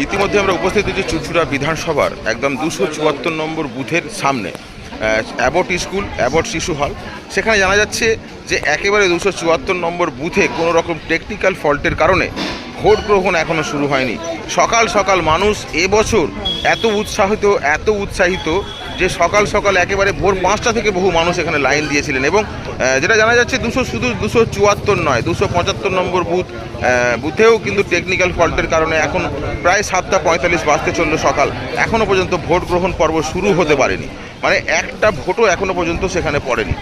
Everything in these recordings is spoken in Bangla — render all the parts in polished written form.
ইতিমধ্যে আমরা উপস্থিত হয়েছি চুঁচুড়া বিধানসভার একদম 274 নম্বর বুথের সামনে অ্যাবট স্কুল, অ্যাবট শিশু হল। সেখানে জানা যাচ্ছে যে একেবারে 274 নম্বর বুথে কোনো রকম টেকনিক্যাল ফল্টের কারণে ভোট গ্রহণ এখনও শুরু হয়নি। সকাল সকাল মানুষ এবছর এত উৎসাহিত যে সকাল সকাল একেবারে ভোর 5টা থেকে বহু মানুষ এখানে লাইন দিয়েছিলেন। এবং যেটা জানা যাচ্ছে শুধু 274 নয়, 275 নম্বর বুথেও কিন্তু টেকনিক্যাল ফল্টের কারণে এখন প্রায় 7:45 বাজতে চলল সকাল, এখনও পর্যন্ত ভোট গ্রহণ পর্ব শুরু হতে পারেনি। মানে একটা ভোটও এখনও পর্যন্ত সেখানে পড়েনি।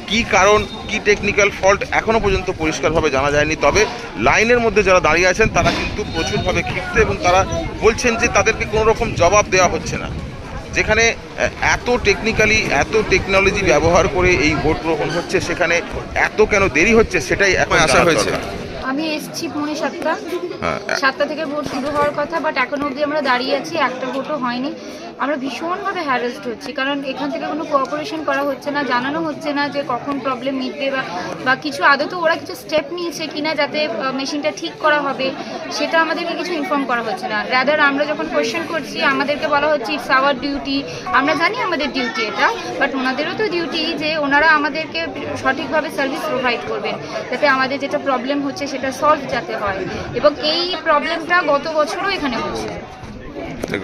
কি কারণ, কি টেকনিক্যাল ফল্ট এখনও পর্যন্ত পরিষ্কারভাবে জানা যায়নি। তবে লাইনের মধ্যে যারা দাঁড়িয়ে আছেন তারা কিন্তু প্রচুরভাবে ক্ষিপ্ত এবং তারা বলছেন যে তাদেরকে কোনো রকম জবাব দেওয়া হচ্ছে না। যেখানে এত টেকনোলজি ব্যবহার করে এই ভোট গ্রহণ হচ্ছে, সেখানে এত কেন দেরি হচ্ছে সেটাই এখন আশা হয়েছে। আমি এসছি পৌনে 7টা থেকে ভোট শুরু হওয়ার কথা, বাট এখনো অবধি আমরা দাঁড়িয়ে আছি, একটা ভোটও হয়নি। আমরা ভীষণভাবে হ্যারাসড হচ্ছি, কারণ এখান থেকে কোনো কোঅপারেশন করা হচ্ছে না, জানানো হচ্ছে না যে কখন প্রবলেম মিটবে বা কিছু আদৌ ওরা কিছু স্টেপ নিয়েছে কিনা যাতে মেশিনটা ঠিক করা হবে সেটা আমাদেরকে কিছু ইনফর্ম করা হচ্ছে না। রাদার আমরা যখন কোয়েশ্চেন করছি আমাদেরকে বলা হচ্ছে ইটস আওয়ার ডিউটি। আমরা জানি আমাদের ডিউটি এটা, বাট ওনাদেরও তো ডিউটি যে ওনারা আমাদেরকে সঠিকভাবে সার্ভিস প্রোভাইড করবেন, যাতে আমাদের যেটা প্রবলেম হচ্ছে সেটা সলভ যাতে হয়। এবং এই প্রবলেমটা গত বছরও এখানে হচ্ছে,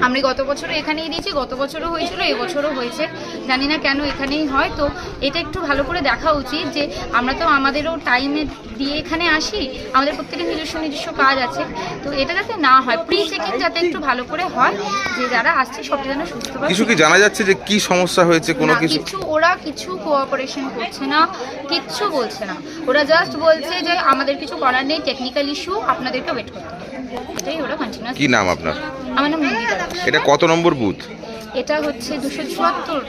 আমি গত বছরও এখানেই দিয়েছি, গত বছরও হয়েছিল, এবছরও হয়েছে, জানি না কেন এখানেই হয়। তো এটা একটু ভালো করে দেখা উচিত যে আমরা তো আমাদেরও টাইমে দিয়ে এখানে আসি, আমাদের প্রত্যেকের নিজস্ব কাজ আছে, তো এটা যাতে না হয়, প্রি চেকিং যাতে একটু ভালো করে হয়, যে যারা আসছে সব যেন সুস্থভাবে। কিছু কি জানা যাচ্ছে যে কি সমস্যা হয়েছে? কোনো কিছু ওরা কিছু কোঅপারেশন করছে না, কিচ্ছু বলছে না। ওরা জাস্ট বলছে যে আমাদের কিছু করার নেই, টেকনিক্যাল ইস্যু, আপনাদেরকে ওয়েট করতে হবে, এটাই ওরা কন্টিনিউয়াস। কি নাম আপনার? আমার নাম নন্দিতা। এটা কত নম্বর বুথ? এটা হচ্ছে 274।